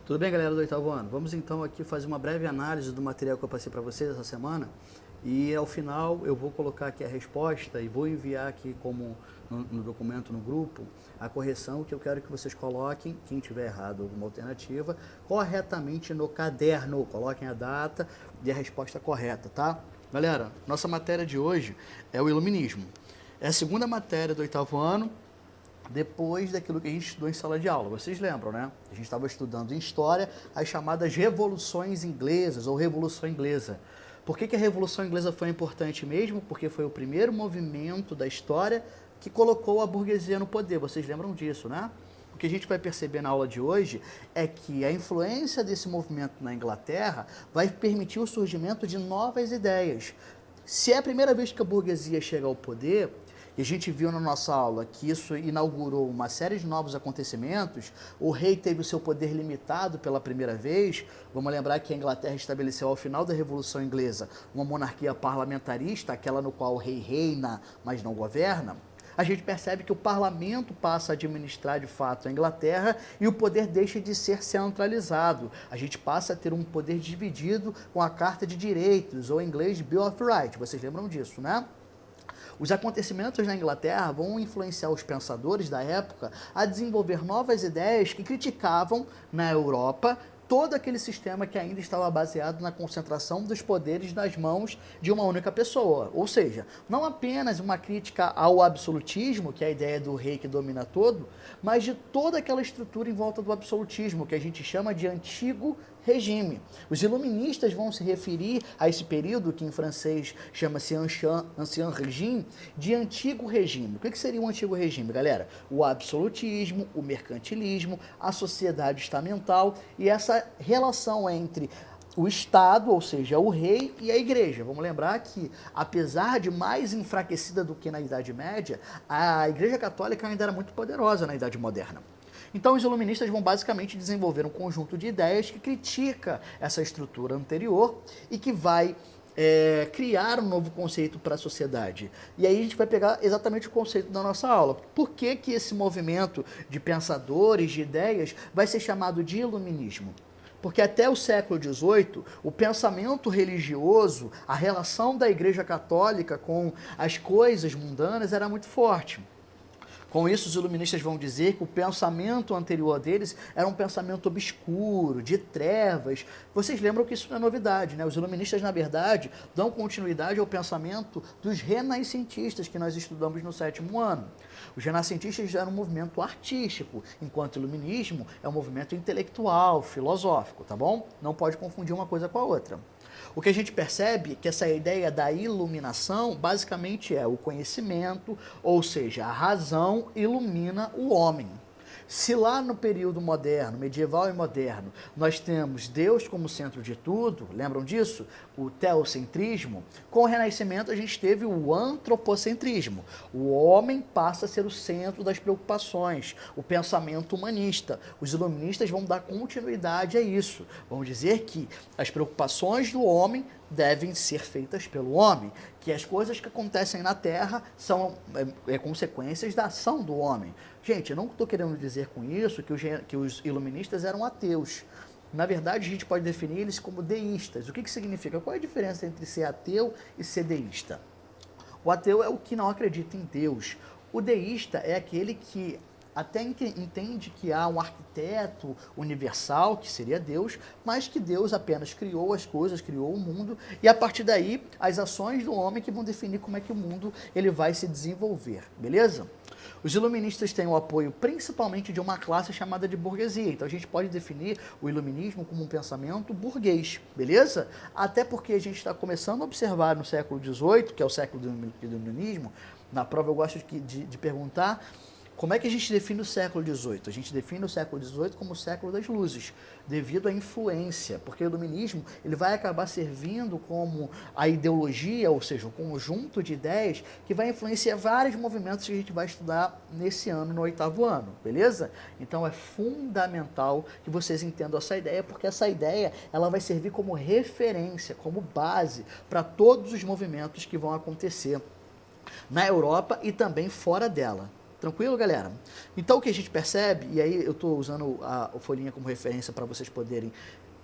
Tudo bem, galera do oitavo ano? Vamos então aqui fazer uma breve análise do material que eu passei para vocês essa semana e ao final eu vou colocar aqui a resposta e vou enviar aqui como no documento no grupo a correção que eu quero que vocês coloquem, quem tiver errado alguma alternativa, corretamente no caderno. Coloquem a data e a resposta correta, tá? Galera, nossa matéria de hoje é o iluminismo. É a segunda matéria do oitavo ano, depois daquilo que a gente estudou em sala de aula. Vocês lembram, né? A gente estava estudando em História as chamadas Revoluções Inglesas ou Revolução Inglesa. Por que a Revolução Inglesa foi importante mesmo? Porque foi o primeiro movimento da história que colocou a burguesia no poder. Vocês lembram disso, né? O que a gente vai perceber na aula de hoje é que a influência desse movimento na Inglaterra vai permitir o surgimento de novas ideias. Se é a primeira vez que a burguesia chega ao poder, e a gente viu na nossa aula que isso inaugurou uma série de novos acontecimentos, o rei teve o seu poder limitado pela primeira vez. Vamos lembrar que a Inglaterra estabeleceu ao final da Revolução Inglesa uma monarquia parlamentarista, aquela no qual o rei reina, mas não governa. A gente percebe que o parlamento passa a administrar de fato a Inglaterra e o poder deixa de ser centralizado. A gente passa a ter um poder dividido com a Carta de Direitos, ou em inglês Bill of Rights. Vocês lembram disso, né? Os acontecimentos na Inglaterra vão influenciar os pensadores da época a desenvolver novas ideias que criticavam na Europa todo aquele sistema que ainda estava baseado na concentração dos poderes nas mãos de uma única pessoa. Ou seja, não apenas uma crítica ao absolutismo, que é a ideia do rei que domina todo, mas de toda aquela estrutura em volta do absolutismo, que a gente chama de antigo regime. Os iluministas vão se referir a esse período, que em francês chama-se Ancien Régime, de antigo regime. O que seria um antigo regime, galera? O absolutismo, o mercantilismo, a sociedade estamental e essa relação entre o Estado, ou seja, o rei e a igreja. Vamos lembrar que, apesar de mais enfraquecida do que na Idade Média, a Igreja Católica ainda era muito poderosa na Idade Moderna. Então, os iluministas vão basicamente desenvolver um conjunto de ideias que critica essa estrutura anterior e que vai criar um novo conceito para a sociedade. E aí a gente vai pegar exatamente o conceito da nossa aula. Por que esse movimento de pensadores, de ideias, vai ser chamado de iluminismo? Porque até o século XVIII, o pensamento religioso, a relação da Igreja Católica com as coisas mundanas era muito forte. Com isso, os iluministas vão dizer que o pensamento anterior deles era um pensamento obscuro, de trevas. Vocês lembram que isso não é novidade, né? Os iluministas, na verdade, dão continuidade ao pensamento dos renascentistas que nós estudamos no sétimo ano. Os renascentistas eram um movimento artístico, enquanto o iluminismo é um movimento intelectual, filosófico, tá bom? Não pode confundir uma coisa com a outra. O que a gente percebe é que essa ideia da iluminação basicamente é o conhecimento, ou seja, a razão ilumina o homem. Se lá no período moderno, medieval e moderno, nós temos Deus como centro de tudo, lembram disso? O teocentrismo. Com o Renascimento a gente teve o antropocentrismo. O homem passa a ser o centro das preocupações, o pensamento humanista. Os iluministas vão dar continuidade a isso. Vão dizer que as preocupações do homem devem ser feitas pelo homem, que as coisas que acontecem na Terra são consequências da ação do homem. Gente, eu não estou querendo dizer com isso que os iluministas eram ateus. Na verdade, a gente pode definir eles como deístas. O que significa? Qual é a diferença entre ser ateu e ser deísta? O ateu é o que não acredita em Deus. O deísta é aquele que até entende que há um arquiteto universal, que seria Deus, mas que Deus apenas criou as coisas, criou o mundo, e a partir daí, as ações do homem que vão definir como é que o mundo ele vai se desenvolver, beleza? Os iluministas têm o apoio principalmente de uma classe chamada de burguesia, então a gente pode definir o iluminismo como um pensamento burguês, beleza? Até porque a gente está começando a observar no século XVIII, que é o século do iluminismo, na prova eu gosto de perguntar como é que a gente define o século XVIII? A gente define o século XVIII como o século das luzes, devido à influência, porque o iluminismo ele vai acabar servindo como a ideologia, ou seja, um conjunto de ideias que vai influenciar vários movimentos que a gente vai estudar nesse ano, no oitavo ano, beleza? Então é fundamental que vocês entendam essa ideia, porque essa ideia ela vai servir como referência, como base para todos os movimentos que vão acontecer na Europa e também fora dela. Tranquilo, galera? Então, o que a gente percebe, e aí eu estou usando a folhinha como referência para vocês poderem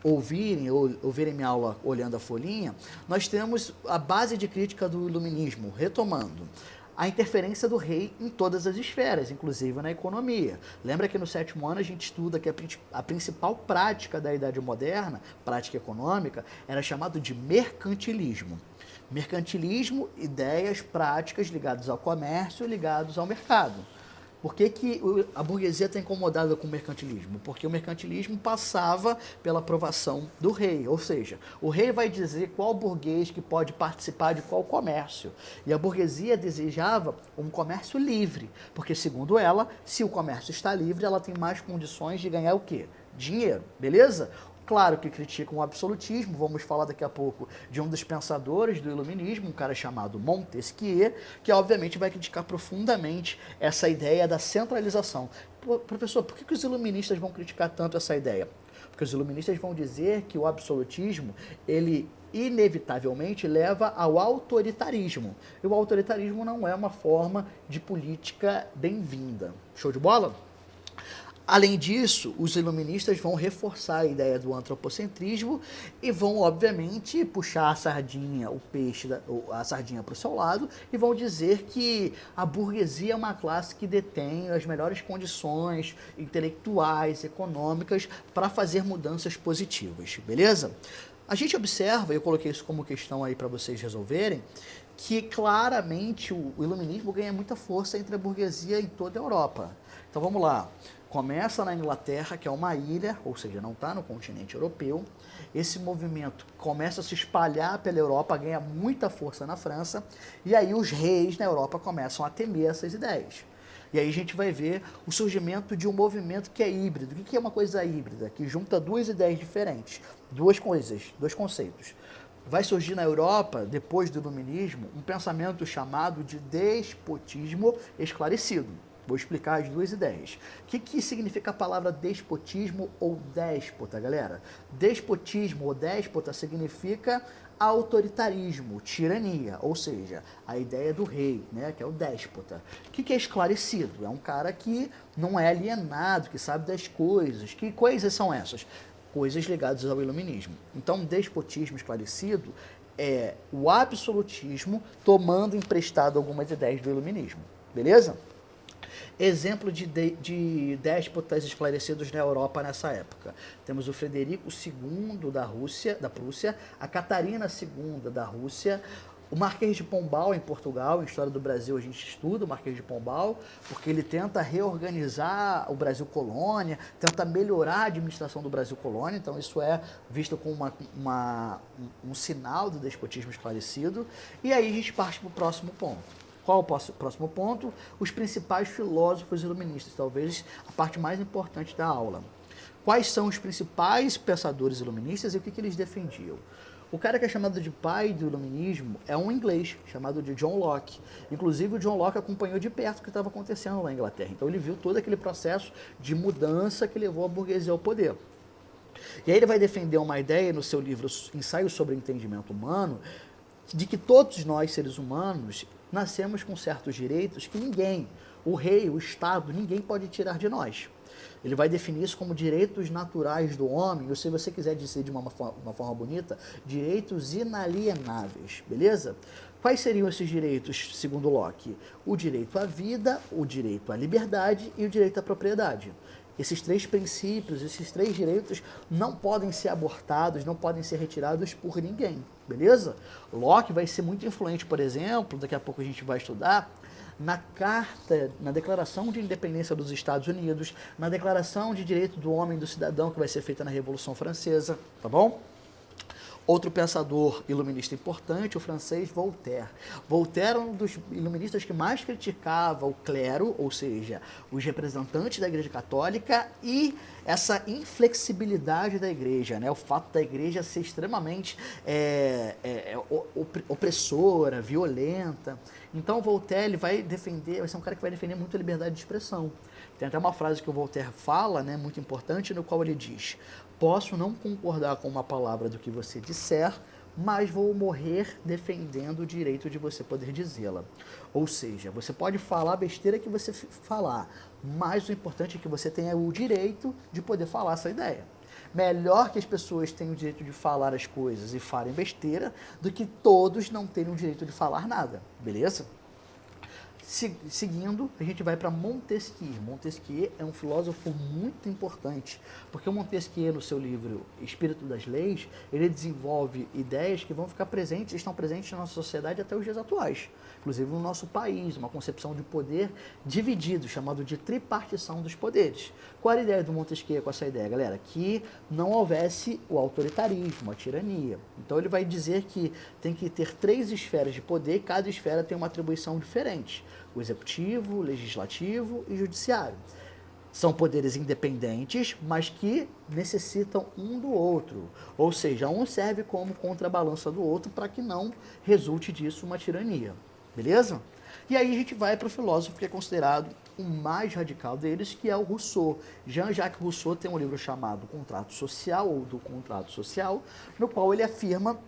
ouvirem minha aula olhando a folhinha, nós temos a base de crítica do iluminismo, retomando. A interferência do rei em todas as esferas, inclusive na economia. Lembra que no 7º ano a gente estuda que a principal prática da Idade Moderna, prática econômica, era chamado de mercantilismo. Mercantilismo, ideias, práticas ligadas ao comércio, ligados ao mercado. Por que a burguesia está incomodada com o mercantilismo? Porque o mercantilismo passava pela aprovação do rei, ou seja, o rei vai dizer qual burguês que pode participar de qual comércio. E a burguesia desejava um comércio livre, porque segundo ela, se o comércio está livre, ela tem mais condições de ganhar o quê? Dinheiro, beleza? Claro que criticam o absolutismo, vamos falar daqui a pouco de um dos pensadores do iluminismo, um cara chamado Montesquieu, que obviamente vai criticar profundamente essa ideia da centralização. Professor, por que os iluministas vão criticar tanto essa ideia? Porque os iluministas vão dizer que o absolutismo, ele inevitavelmente leva ao autoritarismo. E o autoritarismo não é uma forma de política bem-vinda. Show de bola? Além disso, os iluministas vão reforçar a ideia do antropocentrismo e vão, obviamente, puxar a sardinha, a sardinha para o seu lado e vão dizer que a burguesia é uma classe que detém as melhores condições intelectuais, econômicas para fazer mudanças positivas, beleza? A gente observa, eu coloquei isso como questão aí para vocês resolverem, que claramente o iluminismo ganha muita força entre a burguesia em toda a Europa. Então vamos lá. Começa na Inglaterra, que é uma ilha, ou seja, não está no continente europeu. Esse movimento começa a se espalhar pela Europa, ganha muita força na França, e aí os reis na Europa começam a temer essas ideias. E aí a gente vai ver o surgimento de um movimento que é híbrido. O que é uma coisa híbrida? Que junta duas ideias diferentes, duas coisas, dois conceitos. Vai surgir na Europa, depois do iluminismo, um pensamento chamado de despotismo esclarecido. Vou explicar as duas ideias. O que significa a palavra despotismo ou déspota, galera? Despotismo ou déspota significa autoritarismo, tirania, ou seja, a ideia do rei, né, que é o déspota. O que é esclarecido? É um cara que não é alienado, que sabe das coisas. Que coisas são essas? Coisas ligadas ao iluminismo. Então, despotismo esclarecido é o absolutismo tomando emprestado algumas ideias do iluminismo. Beleza? Exemplo de déspotas esclarecidos na Europa nessa época. Temos o Frederico II da Prússia, a Catarina II da Rússia, o Marquês de Pombal em Portugal. Em História do Brasil a gente estuda o Marquês de Pombal, porque ele tenta reorganizar o Brasil colônia, tenta melhorar a administração do Brasil colônia, então isso é visto como um sinal do despotismo esclarecido. E aí a gente parte para o próximo ponto. Qual o próximo ponto? Os principais filósofos iluministas, talvez a parte mais importante da aula. Quais são os principais pensadores iluministas e o que eles defendiam? O cara que é chamado de pai do iluminismo é um inglês, chamado de John Locke. Inclusive, o John Locke acompanhou de perto o que estava acontecendo lá na Inglaterra. Então, ele viu todo aquele processo de mudança que levou a burguesia ao poder. E aí ele vai defender uma ideia no seu livro Ensaio sobre o Entendimento Humano, de que todos nós, seres humanos, nascemos com certos direitos que ninguém, o rei, o Estado, ninguém pode tirar de nós. Ele vai definir isso como direitos naturais do homem, ou se você quiser dizer de uma forma bonita, direitos inalienáveis, beleza? Quais seriam esses direitos, segundo Locke? O direito à vida, o direito à liberdade e o direito à propriedade. Esses três princípios, esses três direitos não podem ser abortados, não podem ser retirados por ninguém, beleza? Locke vai ser muito influente, por exemplo, daqui a pouco a gente vai estudar, na Carta, na Declaração de Independência dos Estados Unidos, na Declaração de Direito do Homem e do Cidadão, que vai ser feita na Revolução Francesa, tá bom? Outro pensador iluminista importante, o francês Voltaire. Voltaire era um dos iluministas que mais criticava o clero, ou seja, os representantes da Igreja Católica e essa inflexibilidade da Igreja, né? O fato da Igreja ser extremamente opressora, violenta. Então, Voltaire vai ser um cara que vai defender muito a liberdade de expressão. Tem até uma frase que o Voltaire fala, né, muito importante, no qual ele diz: posso não concordar com uma palavra do que você disser, mas vou morrer defendendo o direito de você poder dizê-la. Ou seja, você pode falar a besteira que você falar, mas o importante é que você tenha o direito de poder falar essa ideia. Melhor que as pessoas tenham o direito de falar as coisas e falem besteira, do que todos não terem o direito de falar nada, beleza? Seguindo, a gente vai para Montesquieu. Montesquieu é um filósofo muito importante, porque o Montesquieu, no seu livro Espírito das Leis, ele desenvolve ideias que vão ficar presentes, estão presentes na nossa sociedade até os dias atuais. Inclusive no nosso país, uma concepção de poder dividido, chamado de tripartição dos poderes. Qual era a ideia do Montesquieu com essa ideia, galera? Que não houvesse o autoritarismo, a tirania. Então ele vai dizer que tem que ter 3 esferas de poder, cada esfera tem uma atribuição diferente. O executivo, o legislativo e o judiciário. São poderes independentes, mas que necessitam um do outro. Ou seja, um serve como contrabalança do outro para que não resulte disso uma tirania. Beleza? E aí a gente vai para o filósofo que é considerado o mais radical deles, que é o Rousseau. Jean-Jacques Rousseau tem um livro chamado Contrato Social, ou do Contrato Social, no qual ele afirma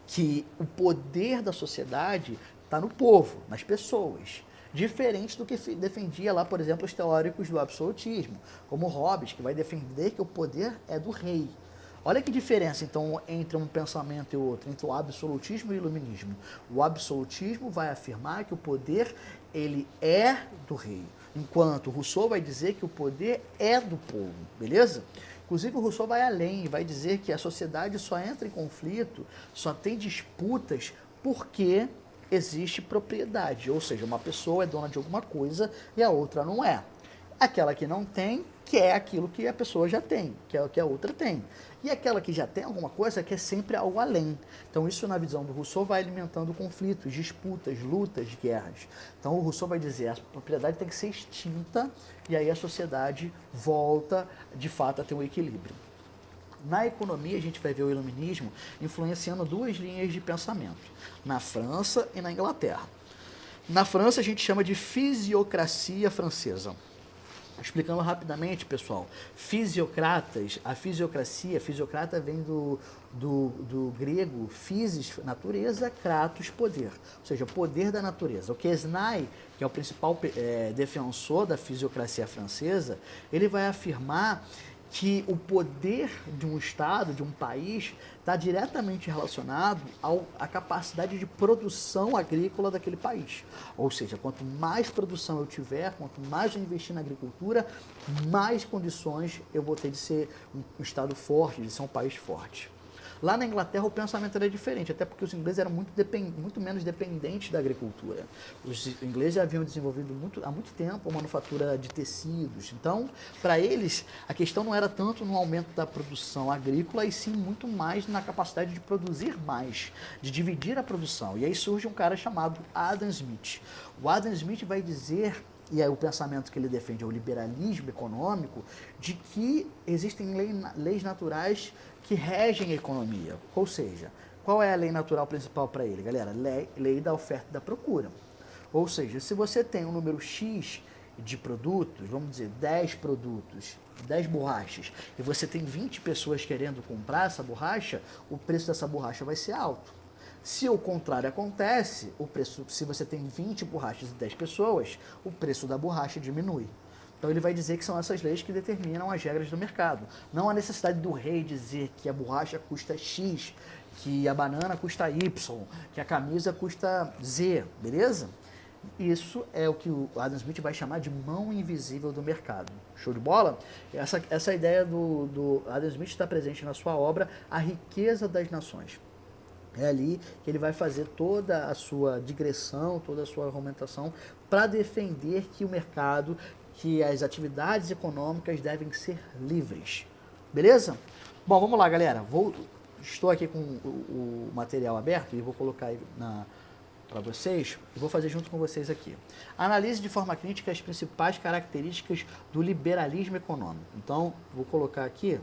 que o poder da sociedade está no povo, nas pessoas. Diferente do que defendia lá, por exemplo, os teóricos do absolutismo, como Hobbes, que vai defender que o poder é do rei. Olha que diferença, então, entre um pensamento e outro, entre o absolutismo e o iluminismo. O absolutismo vai afirmar que o poder, ele é do rei, enquanto Rousseau vai dizer que o poder é do povo, beleza? Inclusive, o Rousseau vai além e vai dizer que a sociedade só entra em conflito, só tem disputas porque existe propriedade, ou seja, uma pessoa é dona de alguma coisa e a outra não é. Aquela que não tem quer aquilo que a pessoa já tem, que é o que a outra tem. E aquela que já tem alguma coisa quer sempre algo além. Então isso, na visão do Rousseau, vai alimentando conflitos, disputas, lutas, guerras. Então o Rousseau vai dizer a propriedade tem que ser extinta e aí a sociedade volta, de fato, a ter um equilíbrio. Na economia, a gente vai ver o iluminismo influenciando 2 linhas de pensamento, na França e na Inglaterra. Na França, a gente chama de fisiocracia francesa. Explicando rapidamente, pessoal, fisiocratas, a fisiocracia, fisiocrata vem do grego physis, natureza, kratos, poder, ou seja, poder da natureza. O Quesnay, que é o principal defensor da fisiocracia francesa, ele vai afirmar que o poder de um Estado, de um país, está diretamente relacionado à capacidade de produção agrícola daquele país. Ou seja, quanto mais produção eu tiver, quanto mais eu investir na agricultura, mais condições eu vou ter de ser um Estado forte, de ser um país forte. Lá na Inglaterra o pensamento era diferente, até porque os ingleses eram muito menos dependentes da agricultura. Os ingleses já haviam desenvolvido há muito tempo a manufatura de tecidos. Então, para eles, a questão não era tanto no aumento da produção agrícola, e sim muito mais na capacidade de produzir mais, de dividir a produção. E aí surge um cara chamado Adam Smith. O Adam Smith vai dizer, e aí o pensamento que ele defende é o liberalismo econômico, de que existem leis naturais que regem a economia. Ou seja, qual é a lei natural principal para ele, galera? Lei da oferta e da procura. Ou seja, se você tem um número X de produtos, vamos dizer 10 produtos, 10 borrachas, e você tem 20 pessoas querendo comprar essa borracha, o preço dessa borracha vai ser alto. Se o contrário acontece, o preço, se você tem 20 borrachas e 10 pessoas, o preço da borracha diminui. Então ele vai dizer que são essas leis que determinam as regras do mercado. Não a necessidade do rei dizer que a borracha custa X, que a banana custa Y, que a camisa custa Z, beleza? Isso é o que o Adam Smith vai chamar de mão invisível do mercado. Show de bola? Essa ideia do Adam Smith está presente na sua obra A Riqueza das Nações. É ali que ele vai fazer toda a sua digressão, toda a sua argumentação para defender que o mercado, que as atividades econômicas devem ser livres. Beleza? Bom, vamos lá, galera. Estou aqui com o material aberto e vou colocar aí para vocês e vou fazer junto com vocês aqui. Analise de forma crítica as principais características do liberalismo econômico. Então, vou colocar aqui.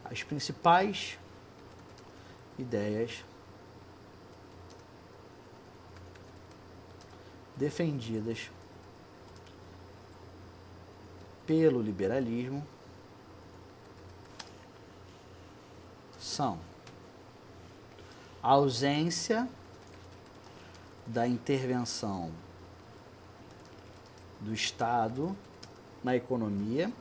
As principais ideias defendidas pelo liberalismo são a ausência da intervenção do Estado na economia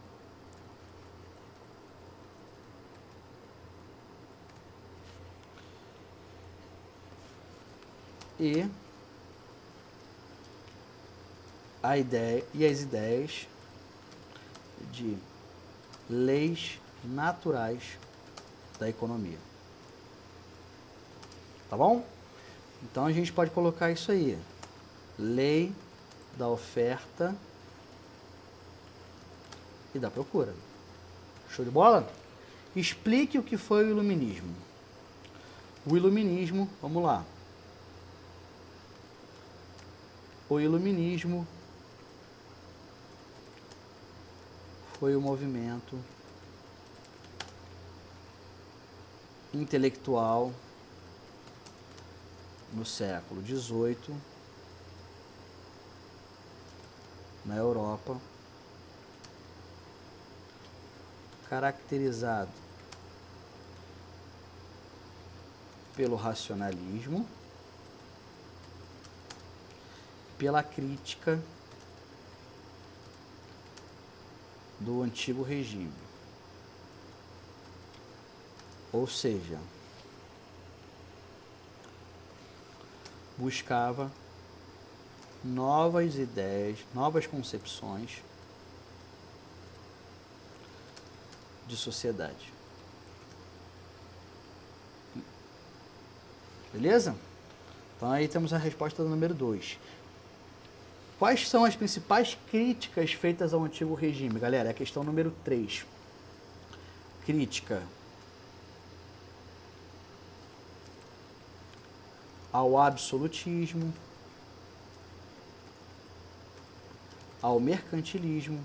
e as ideias de leis naturais da economia. Tá bom? Então a gente pode colocar isso aí. Lei da oferta e da procura. Show de bola? Explique o que foi o iluminismo. O iluminismo, vamos lá. O iluminismo foi o movimento intelectual no século XVIII, na Europa, caracterizado pelo racionalismo, pela crítica do antigo regime. Ou seja, buscava novas ideias, novas concepções de sociedade. Beleza? Então aí temos a resposta do número 2. Quais são as principais críticas feitas ao antigo regime? Galera, é a questão número 3. Crítica ao absolutismo, ao mercantilismo,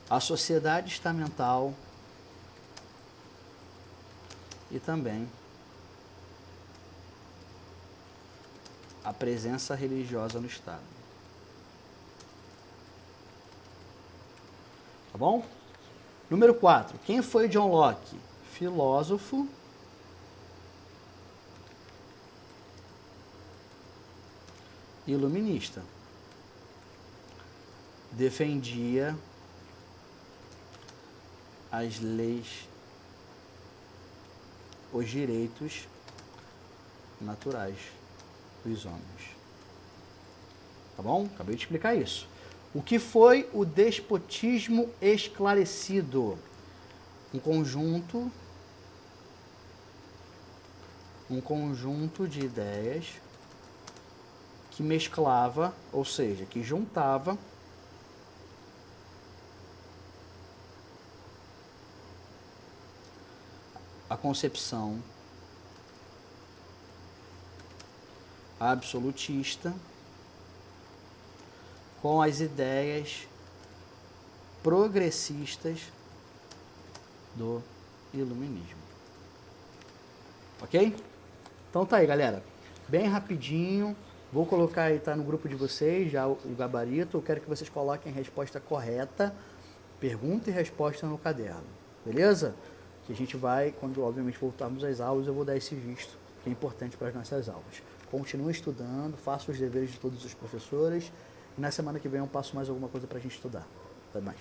à sociedade estamental e também a presença religiosa no Estado. Tá bom? Número 4. Quem foi John Locke? Filósofo iluminista. Defendia as leis, os direitos naturais dos homens. Tá bom? Acabei de explicar isso. O que foi o despotismo esclarecido? Um conjunto de ideias que mesclava, ou seja, que juntava a concepção absolutista com as ideias progressistas do iluminismo. Ok? Então tá aí, galera. Bem rapidinho. Vou colocar aí, tá no grupo de vocês, já o gabarito. Eu quero que vocês coloquem a resposta correta, pergunta e resposta no caderno. Beleza? Que a gente vai, quando obviamente voltarmos às aulas, eu vou dar esse visto, que é importante para as nossas aulas. Continue estudando, faça os deveres de todos os professores. E na semana que vem eu passo mais alguma coisa para a gente estudar. Até mais.